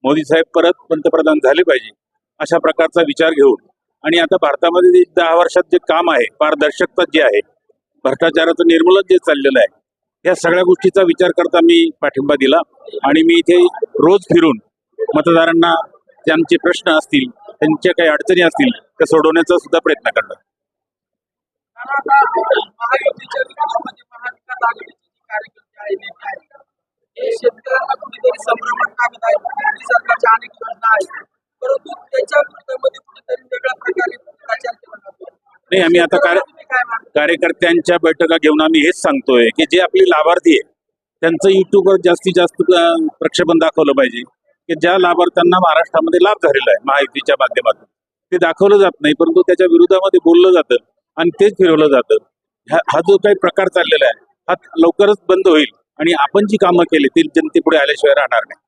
मोदी साहेब परत पंतप्रधान झाले पाहिजे अशा प्रकारचा विचार घेऊन आणि आता भारतामध्ये जे 10 वर्षात जे काम आहे, पारदर्शकता जी आहे, भ्रष्टाचाराचं निर्मूलन जे चाललेलं आहे, या सगळ्या गोष्टीचा विचार करता मी पाठिंबा दिला आणि मी इथे रोज फिरून मतदारांना त्यांचे प्रश्न असतील, त्यांच्या काही अडचणी असतील त्या सोडवण्याचा सुद्धा प्रयत्न करणार. शेतकऱ्यांना कुठेतरी संभ्रमात टाकत आहे. मोदी सरकारच्या अनेक योजना आहेत, परंतु त्याच्या विरोधामध्ये कुठेतरी वेगळ्या प्रकारे प्रचार केला जातो. नाही, आम्ही आता कार्यकर्त्यांच्या बैठका घेऊन आम्ही हेच सांगतोय की जे आपले लाभार्थी आहे त्यांचं युट्यूबवर जास्तीत जास्त प्रक्षेपण दाखवलं पाहिजे की ज्या लाभार्थ्यांना महाराष्ट्रामध्ये लाभ झालेला आहे महायुतीच्या माध्यमातून ते दाखवलं जात नाही, परंतु त्याच्या विरोधामध्ये बोललं जातं आणि तेच फिरवलं जातं. हा जो काही प्रकार चाललेला आहे हा लवकरच बंद होईल आणि आपण जी कामं केली ती जनतेपुढे आल्याशिवाय राहणार नाही.